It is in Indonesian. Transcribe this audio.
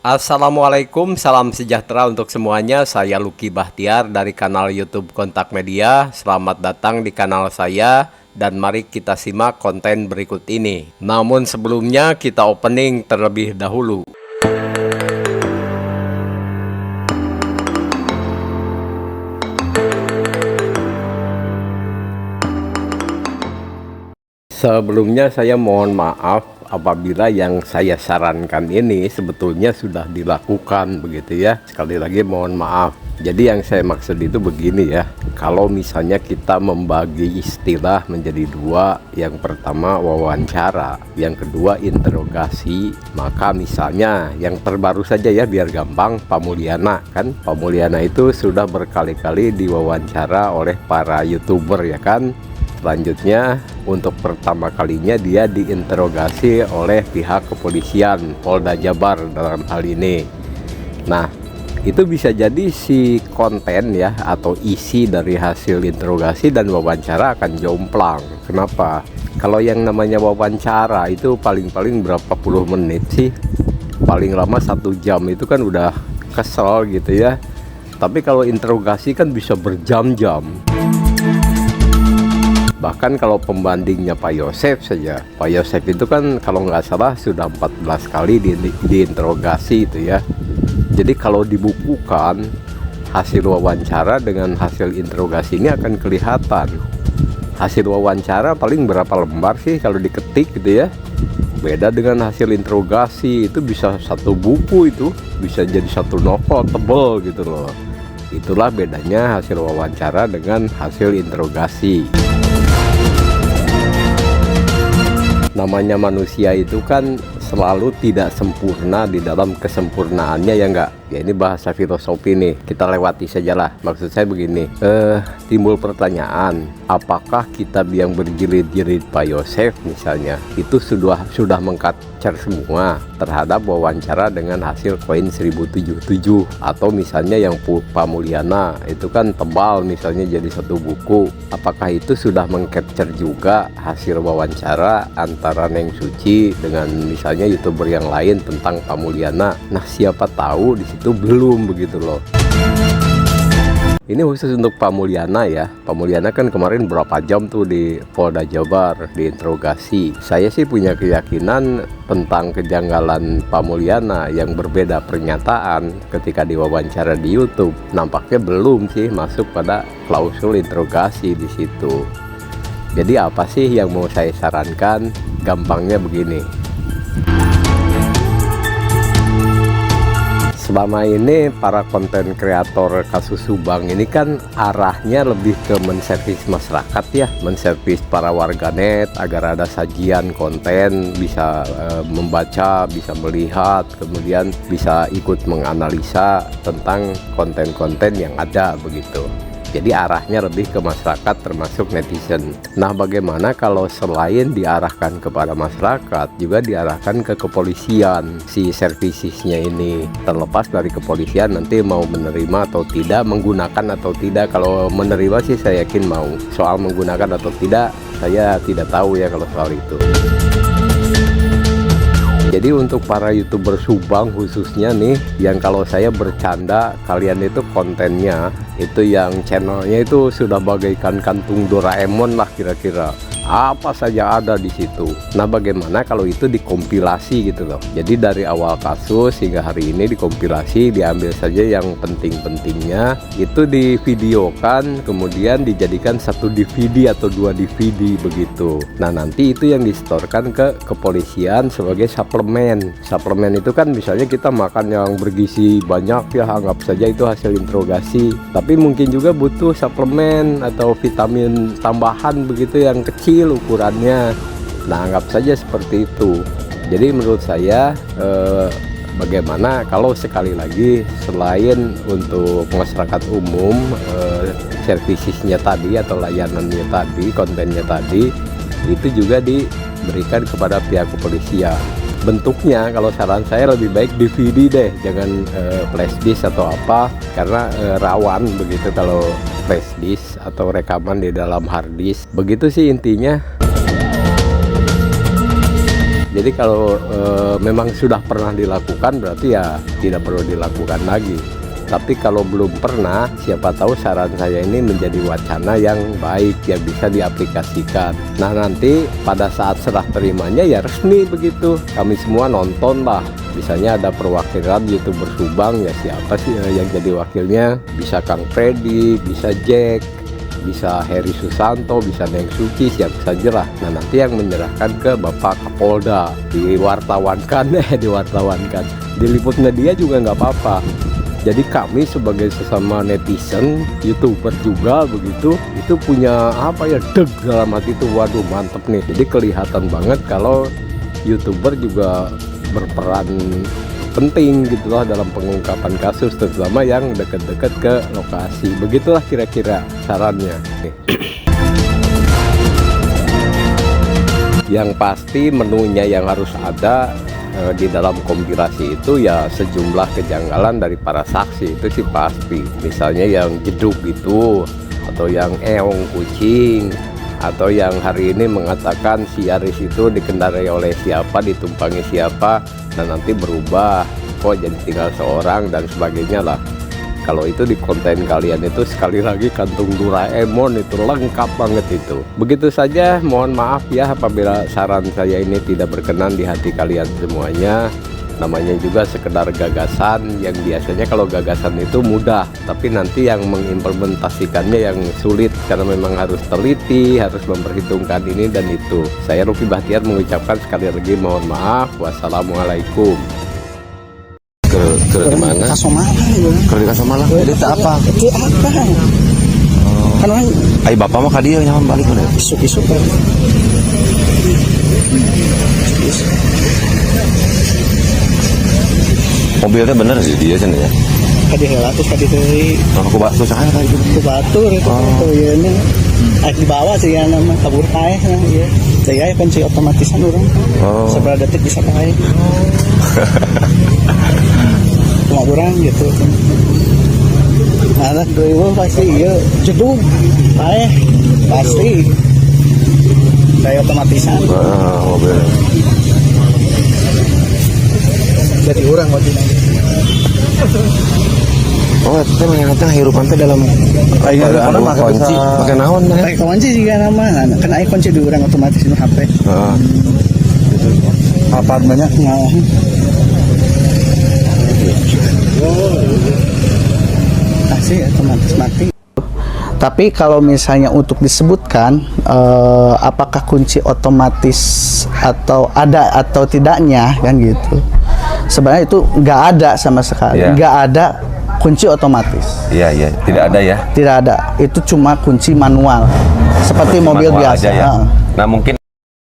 Assalamualaikum, salam sejahtera untuk semuanya. Saya Lucky Bahtiar dari kanal YouTube Kontak Media. Selamat datang di kanal saya dan mari kita simak konten berikut ini. Namun sebelumnya kita opening terlebih dahulu. Sebelumnya saya mohon maaf apabila yang saya sarankan ini sebetulnya sudah dilakukan begitu ya. Sekali lagi mohon maaf. Jadi yang saya maksud itu begini ya. Kalau misalnya kita membagi istilah menjadi dua, yang pertama wawancara, yang kedua interogasi, maka misalnya yang terbaru saja ya biar gampang, Pak Mulyana kan. Pak Mulyana itu sudah berkali-kali diwawancara oleh para YouTuber ya kan. Selanjutnya untuk pertama kalinya dia diinterogasi oleh pihak kepolisian Polda Jabar dalam hal ini. Nah itu bisa jadi si konten ya atau isi dari hasil interogasi dan wawancara akan jomplang. Kenapa? Kalau yang namanya wawancara itu paling-paling berapa puluh menit sih, paling lama 1 jam itu kan udah kesel gitu ya. Tapi kalau interogasi kan bisa berjam-jam. Bahkan kalau pembandingnya Pak Yosef saja, Pak Yosef itu kan kalau nggak salah sudah 14 kali diinterogasi itu ya. Jadi kalau dibukukan hasil wawancara dengan hasil interogasi ini akan kelihatan. Hasil wawancara paling berapa lembar sih kalau diketik gitu ya. Beda dengan hasil interogasi, itu bisa 1 buku, itu bisa jadi 1 novel tebel gitu loh. Itulah bedanya hasil wawancara dengan hasil interogasi. Namanya manusia itu kan selalu tidak sempurna di dalam kesempurnaannya ya enggak. Ya ini bahasa filosofi nih, kita lewati sajalah. Maksud saya begini, timbul pertanyaan, apakah kitab yang berjilid-jilid Pak Yosef misalnya itu sudah mengcapture semua terhadap wawancara dengan hasil koin 1077, atau misalnya yang Pak Mulyana itu kan tebal misalnya jadi 1 buku, apakah itu sudah mengcapture juga hasil wawancara antara Neng Suci dengan misalnya YouTuber yang lain tentang Pak Mulyana? Nah siapa tahu di situ belum begitu loh. Ini khusus untuk Pak Mulyana ya. Pak Mulyana kan kemarin berapa jam tuh di Polda Jabar diinterogasi. Saya sih punya keyakinan tentang kejanggalan Pak Mulyana yang berbeda pernyataan ketika diwawancara di YouTube. Nampaknya belum sih masuk pada klausul interogasi di situ. Jadi apa sih yang mau saya sarankan? Gampangnya begini. Selama ini para konten kreator kasus Subang ini kan arahnya lebih ke menservis masyarakat ya, menservis para warganet agar ada sajian konten, bisa membaca, bisa melihat, kemudian bisa ikut menganalisa tentang konten-konten yang ada begitu. Jadi arahnya lebih ke masyarakat termasuk netizen. Nah bagaimana kalau selain diarahkan kepada masyarakat juga diarahkan ke kepolisian si servisisnya ini, terlepas dari kepolisian nanti mau menerima atau tidak, menggunakan atau tidak. Kalau menerima sih saya yakin mau, soal menggunakan atau tidak saya tidak tahu ya kalau soal itu. Jadi untuk para YouTuber Subang khususnya nih, yang kalau saya bercanda kalian itu kontennya itu yang channelnya itu sudah bagaikan kantung Doraemon lah kira-kira, apa saja ada di situ. Nah bagaimana kalau itu dikompilasi gitu loh. Jadi dari awal kasus hingga hari ini dikompilasi, diambil saja yang penting-pentingnya, itu divideokan, kemudian dijadikan 1 DVD atau 2 DVD begitu. Nah nanti itu yang disetorkan ke kepolisian sebagai suplemen. Suplemen itu kan misalnya kita makan yang bergizi banyak ya, anggap saja itu hasil interogasi. Tapi mungkin juga butuh suplemen atau vitamin tambahan begitu yang kecil ukurannya. Nah anggap saja seperti itu. Jadi menurut saya bagaimana kalau sekali lagi selain untuk masyarakat umum, servisisnya tadi atau layanannya tadi, kontennya tadi, itu juga diberikan kepada pihak kepolisian. Bentuknya kalau saran saya lebih baik DVD deh, jangan flash disk atau apa, karena rawan begitu kalau flash disk atau rekaman di dalam hard disk. Begitu sih intinya. Jadi kalau memang sudah pernah dilakukan berarti ya tidak perlu dilakukan lagi. Tapi kalau belum pernah, siapa tahu saran saya ini menjadi wacana yang baik yang bisa diaplikasikan. Nah nanti pada saat serah terimanya ya resmi begitu. Kami semua nonton lah. Misalnya ada perwakilan YouTuber Subang, ya siapa sih yang jadi wakilnya? Bisa Kang Freddy, bisa Jack, bisa Heri Susanto, bisa Neng Suci, siapa saja lah. Nah nanti yang menyerahkan ke Bapak Kapolda, diwartawankan, diliput media juga nggak apa-apa. Jadi kami sebagai sesama netizen, YouTuber juga begitu, itu punya apa ya, deg dalam hati itu, waduh mantep nih. Jadi kelihatan banget kalau YouTuber juga berperan penting gitulah dalam pengungkapan kasus, terutama yang dekat-dekat ke lokasi. Begitulah kira-kira sarannya. Yang pasti menunya yang harus ada di dalam kompilasi itu ya sejumlah kejanggalan dari para saksi, itu sih pasti. Misalnya yang jeduk itu, atau yang eong kucing, atau yang hari ini mengatakan si Aris itu dikendarai oleh siapa, ditumpangi siapa, dan nanti berubah kok jadi tinggal seorang dan sebagainya lah. Kalau itu di konten kalian itu sekali lagi kantung Doraemon, itu lengkap banget itu. Begitu saja, mohon maaf ya apabila saran saya ini tidak berkenan di hati kalian semuanya. Namanya juga sekedar gagasan, yang biasanya kalau gagasan itu mudah, tapi nanti yang mengimplementasikannya yang sulit, karena memang harus teliti, harus memperhitungkan ini dan itu. Saya Ruki Bahtiar mengucapkan sekali lagi mohon maaf. Wassalamualaikum. Ke di mana? Kasomalang. Ke di Kasomalang. Jadi tak apa? Itu apa? Kan orang Ayo bapak mah ka dieu nyaman balik mana? isuk-isuk kan. Mobilnya bener sih dia cenah ya. Kadi heula terus kadi deui. Aku batu saha tadi gitu. Ku batur itu tuh ieu nih. Di bawah sih ya nama kabur kae nah ieu. Saya kunci otomatisan urang. Oh. Seberapa detik bisa kae. Cuma urang gitu. Nah, dulu pasti ieu jedug. Kae pasti. Kayak otomatisan. Mobil. Jadi orang waktu itu. Oh, itu yang nanti hirupan teh dalam kunci, pakai naon teh? Pakai kunci juga nama, kan ai kunci di orang otomatis itu HP. Heeh. Apa banyak ngalah. Kasih otomatis mati. Tapi kalau misalnya untuk disebutkan apakah kunci otomatis atau ada atau tidaknya kan gitu. Sebenarnya itu nggak ada sama sekali, nggak ada kunci otomatis. Iya, tidak ada ya. Tidak ada, itu cuma kunci manual, seperti mobil biasa. Ya. Nah mungkin